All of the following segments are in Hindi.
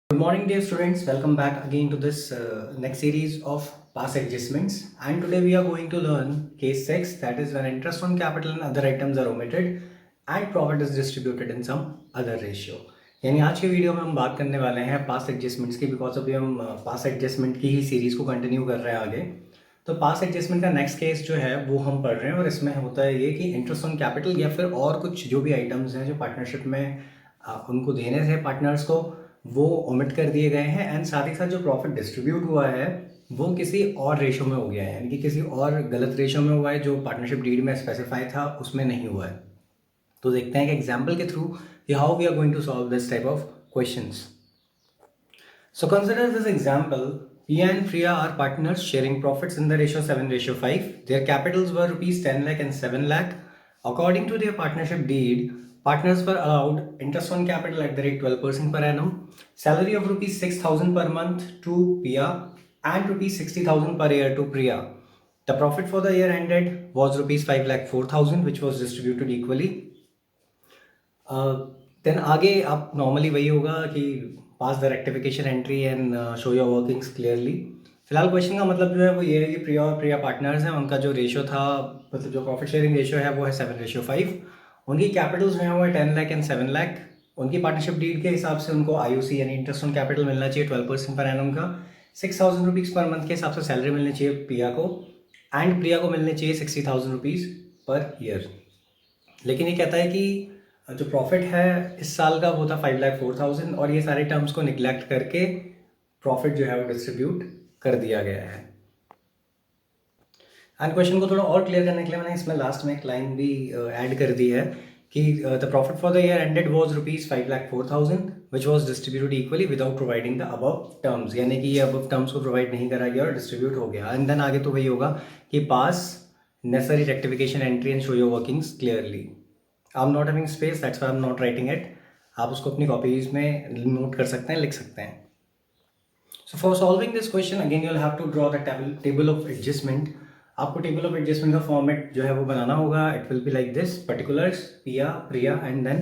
Good morning, dear students. Welcome back again to this next series of past adjustments. And today we are going to learn case 6, that is when interest on capital and other items are omitted and profit is distributed in some other ratio. यानी आज के वीडियो में हम बात करने वाले हैं पास्ट एडजस्टमेंट्स की, बिकॉज अभी हम पास्ट एडजस्टमेंट की ही सीरीज को कंटिन्यू कर रहे हैं आगे. तो पास्ट एडजस्टमेंट का नेक्स्ट केस जो है वो हम पढ़ रहे हैं और इसमें होता है ये कि इंटरेस्ट ऑन कैपिटल या फिर और कुछ जो भी आइटम्स हैं जो पार्टनरशिप में उनको देने थे पार्टनर्स को, वो ओमिट कर दिए गए हैं. एंड साथ ही साथ जो प्रॉफिट डिस्ट्रीब्यूट हुआ है वो किसी और रेशो में हो गया है, यानी कि किसी और गलत रेशो में हुआ है जो पार्टनरशिप डीड में स्पेसिफाई था उसमें नहीं हुआ है. तो देखते हैं कि एग्जाम्पल के through how we are going to solve this type of questions. So consider this example. Priya and Priya are partners sharing profits in the ratio 7:5. Their capitals were rupees 10 lakh and 7 lakh. According to their partnership deed, partners were allowed interest on capital at the rate 12% per annum, salary of rupees 6,000 per month to Priya and rupees 60,000 per year to Priya. The profit for the year ended was rupees 5,04,000, which was distributed equally. Then आगे आप नॉर्मली वही होगा कि pass the rectification entry and show your workings clearly. फिलहाल क्वेश्चन का मतलब जो है वो ये है कि प्रिया और प्रिया पार्टनर्स हैं, उनका जो रेशो था मतलब जो प्रॉफिट शेयरिंग रेशो है वो है 7:5. उनकी कैपिटल्स जो है वो है 10 लाख एंड 7 लाख. उनकी पार्टनरशिप डीड के हिसाब से उनको आईओसी यानी इंटरेस्ट ऑन कैपिटल मिलना चाहिए 12% पर एनम का. 6,000 रुपीज़ पर मंथ के हिसाब से सैलरी मिलनी चाहिए प्रिया को एंड प्रिया को मिलने चाहिए 60,000 रुपीज़ पर ईयर. लेकिन ये कहता है कि जो प्रॉफिट है इस साल का वो था 5,04,000 और ये सारे टर्म्स को निगलेक्ट करके प्रॉफिट जो है वो डिस्ट्रीब्यूट कर दिया गया है. एंड क्वेश्चन को थोड़ा और क्लियर करने के लिए मैंने इसमें लास्ट में एक लाइन भी ऐड कर दी है कि the profit for the year ended was rupees 5,04,000 which was distributed equally without providing the above terms, यानी कि ये अबव टर्म्स को प्रोवाइड नहीं करा गया और डिस्ट्रीब्यूट हो गया. एंड देन आगे तो वही होगा कि पास necessary rectification entry and show your workings clearly. I'm not having space, that's why I'm not writing it. आप उसको अपनी कॉपीज में नोट कर सकते हैं, लिख सकते हैं. So for solving this question again you'll have to draw the table of adjustment. आपको टेबल ऑफ एडजस्टमेंट का फॉर्मेट जो है वो बनाना होगा. It will be like this: particulars, Priya and then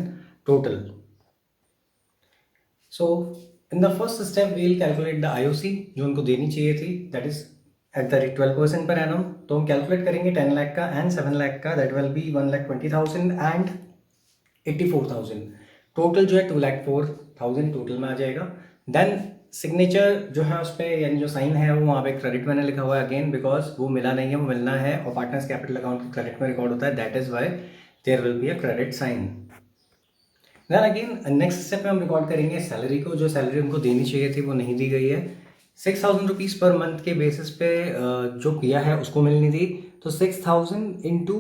total. So in the first step we will calculate the IOC जो उनको देनी चाहिए थी, that is at the rate 12% per annum. तो हम कैलकुलेट करेंगे 10 लाख का एंड 7 लाख का, that will be 1,20,000 and 84,000. Total जो है 2,04,000 टोटल में आ जाएगा. देन सिग्नेचर जो है उस पर यानी जो साइन है वो वहाँ पे क्रेडिट मैंने लिखा हुआ है अगेन, बिकॉज वो मिला नहीं है, वो मिलना है और पार्टनर्स कैपिटल अकाउंट के क्रेडिट में रिकॉर्ड होता है, that is why there will be a credit sign. Then again next step में हम रिकॉर्ड करेंगे सैलरी को. जो सैलरी उनको देनी चाहिए थी वो नहीं दी गई है. 6,000 रुपीज़ पर मंथ के बेसिस पे जो पिया है उसको मिलनी थी, तो 6,000 इंटू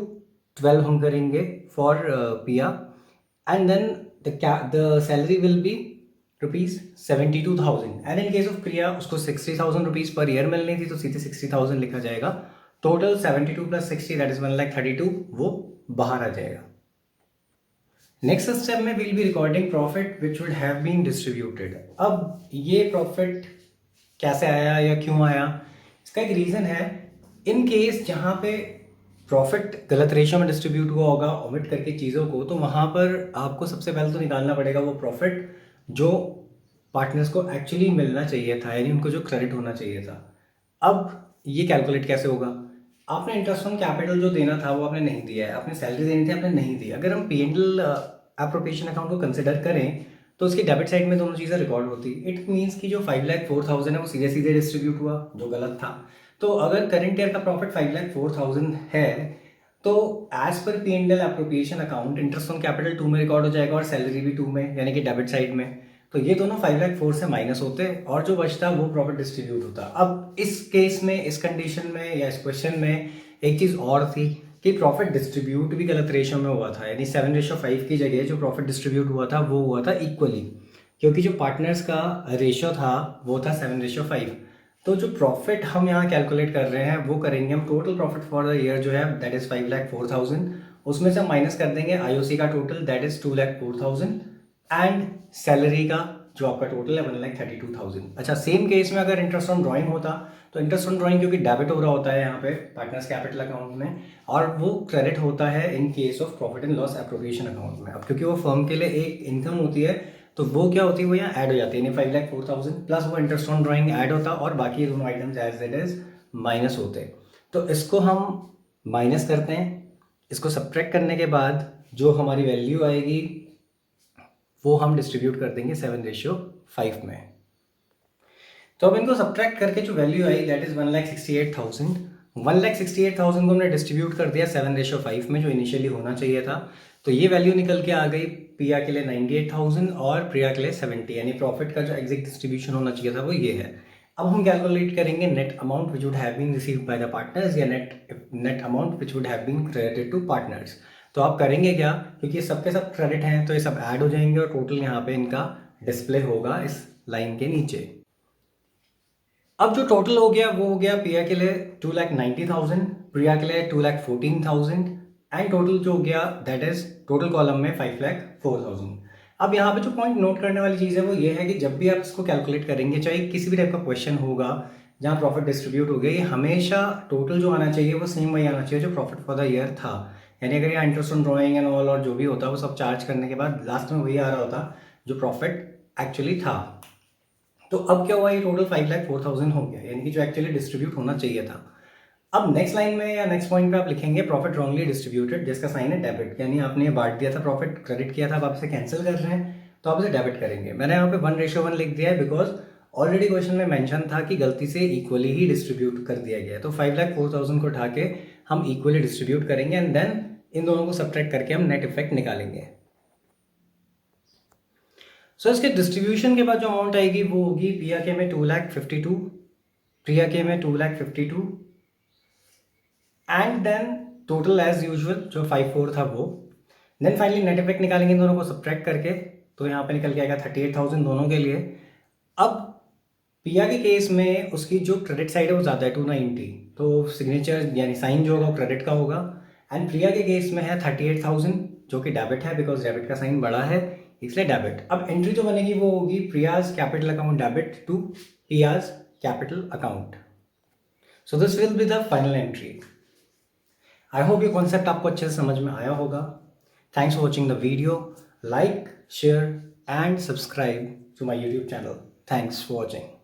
12 हम करेंगे for Piya and then the salary will be rupees 72,000. And in case of Priya उसको 60,000 रुपीज़ पर ईयर मिलनी थी, तो सीधे 60,000 लिखा जाएगा. टोटल 72 प्लस 60 दैट इज 1,32,000 वो बाहर आ जाएगा. नेक्स्ट स्टेप में will be recording profit which would have been distributed. अब ये प्रॉफिट कैसे आया या क्यों आया, इसका एक रीज़न है. इन केस जहाँ पे प्रॉफिट गलत रेशो में डिस्ट्रीब्यूट हुआ होगा ओमिट करके चीज़ों को, तो वहाँ पर आपको सबसे पहले तो निकालना पड़ेगा वो प्रॉफिट जो पार्टनर्स को एक्चुअली मिलना चाहिए था, यानी उनको जो क्रेडिट होना चाहिए था. अब ये कैलकुलेट कैसे होगा? आपने इंटरेस्ट ऑन कैपिटल जो देना था वो आपने नहीं दिया है, आपने सैलरी देनी थी आपने नहीं दी. अगर हम P&L एप्रोप्रिएशन अकाउंट को कंसिडर करें तो उसकी डेबिट साइड में दोनों चीज़ें रिकॉर्ड होती. इट मीन्स कि जो 5,04,000 है वो सीधे सीधे डिस्ट्रीब्यूट हुआ जो गलत था. तो अगर करंट ईयर का प्रॉफिट 5,04,000 है तो as per P&L appropriation account interest on capital 2 में रिकॉर्ड हो जाएगा और सैलरी भी 2 में, यानी कि डेबिट साइड में. तो ये दोनों 5,04,000 से माइनस होते और जो बचता वो प्रॉफिट डिस्ट्रीब्यूट होता. अब इस केस में, इस कंडीशन में या इस क्वेश्चन में एक चीज़ और थी कि प्रॉफिट डिस्ट्रीब्यूट भी गलत रेशो में हुआ था, यानी 7:5 की जगह जो प्रॉफिट डिस्ट्रीब्यूट हुआ था वो हुआ था इक्वली, क्योंकि जो पार्टनर्स का रेशो था वो था 7:5. तो जो प्रॉफिट हम यहाँ कैलकुलेट कर रहे हैं वो करेंगे हम total profit for the year जो है दैट इज़ 5,04,000. उसमें से हम माइनस कर देंगे आईओसी का total that is 2,04,000 and salary का जो आपका टोटल है 1,32,000. अच्छा, सेम केस में अगर इंटरेस्ट ऑन ड्राइंग होता तो इंटरेस्ट ऑन ड्राइंग क्योंकि डेबिट हो रहा होता है यहाँ पे पार्टनर्स कैपिटल अकाउंट में और वो क्रेडिट होता है इन case of profit and loss appropriation account में. अब क्योंकि वो फर्म के लिए एक इनकम होती है तो वो क्या होती है, वो यहाँ ऐड हो जाती है, यानी 5,04,000 प्लस वो इंटरेस्ट ऑन ड्राइंग ऐड होता और बाकी दोनों items as it is minus होते। तो इसको हम माइनस करते हैं, इसको सब्ट्रैक्ट करने के बाद जो हमारी वैल्यू आएगी वो हम डिस्ट्रीब्यूट कर देंगे 7:5 में। तो अब इनको सब्ट्रैक्ट करके जो वैल्यू आई दैट इज 1,68,000। 1,68,000 को हमने डिस्ट्रीब्यूट कर दिया 7:5 में, जो इनिशियली होना चाहिए था। तो ये वैल्यू निकल के आ गई पिया के लिए 98,000 और प्रिया के लिए 70, यानी प्रॉफिट का जो एग्जैक्ट डिस्ट्रीब्यूशन होना चाहिए था वो ये है। अब हम कैलकुलेट करेंगे net amount which would have been received by the partners या net amount which would have been credited to partners. तो आप करेंगे क्या, क्योंकि सबके सब क्रेडिट हैं तो ये सब ऐड हो जाएंगे और टोटल यहाँ पे इनका डिस्प्ले होगा इस लाइन के नीचे। अब जो टोटल हो गया वो हो गया पिया के लिए 2,90,000, प्रिया के लिए 2,14,000 एंड टोटल जो हो गया दैट इज टोटल कॉलम में 5,04,000। अब यहाँ पे जो पॉइंट नोट करने वाली चीज़ है वो ये है कि जब भी आप इसको कैलकुलेट करेंगे, चाहे किसी भी टाइप का क्वेश्चन होगा जहाँ प्रॉफिट डिस्ट्रीब्यूट हो गया, ये हमेशा टोटल जो आना चाहिए वो सेम वही आना चाहिए जो प्रॉफिट फॉर द ईयर था। यानी अगर यहाँ interest on drawing and all और जो भी होता है वो सब चार्ज करने के बाद लास्ट में वही आ रहा होता जो प्रॉफिट एक्चुअली था। तो अब क्या हुआ, ये टोटल 5,04,000 हो गया, यानी कि जो एक्चुअली डिस्ट्रीब्यूट होना चाहिए था। अब नेक्स्ट लाइन में या नेक्स्ट पॉइंट पे आप लिखेंगे प्रॉफिट रॉन्गली डिस्ट्रीब्यूटेड, जिसका साइन है डेबिट, यानी आपने बांट दिया था प्रॉफिट, क्रेडिट किया था, अब आप इसे कैंसिल कर रहे हैं तो आप इसे डेबिट करेंगे। मैंने यहाँ पे 1:1 लिख दिया है बिकॉज ऑलरेडी क्वेश्चन में मेंशन था कि गलती से इक्वली ही डिस्ट्रीब्यूट कर दिया गया है। तो 5,04,000 को उठा के हम इक्वली डिस्ट्रीब्यूट करेंगे एंड देन इन दोनों को सब्ट्रैक्ट करके हम नेट इफेक्ट निकालेंगे। सो इसके डिस्ट्रीब्यूशन के बाद जो अमाउंट आएगी वो होगी पिया के में 2,52,000, प्रिया के में 2,52,000 and then total as usual जो 54 था वो। देन फाइनली नेट इफेक्ट निकालेंगे इन दोनों को सब्ट्रैक्ट करके, तो यहाँ पे निकल के आएगा 38,000 दोनों के लिए। अब पिया के केस में उसकी जो क्रेडिट साइड है वो ज़्यादा है 290, तो सिग्नेचर यानी साइन जो होगा वो क्रेडिट का होगा। एंड प्रिया के केस में है 38,000 जो कि डेबिट है बिकॉज डेबिट का साइन बड़ा है इसलिए डेबिट। अब एंट्री जो बनेगी वो होगी Priya's capital account debit to Piya's capital account. So this will be the final entry. I hope ये कॉन्सेप्ट आपको अच्छे से समझ में आया होगा। Thanks for watching the video. Like, share and subscribe to my YouTube channel. Thanks for watching.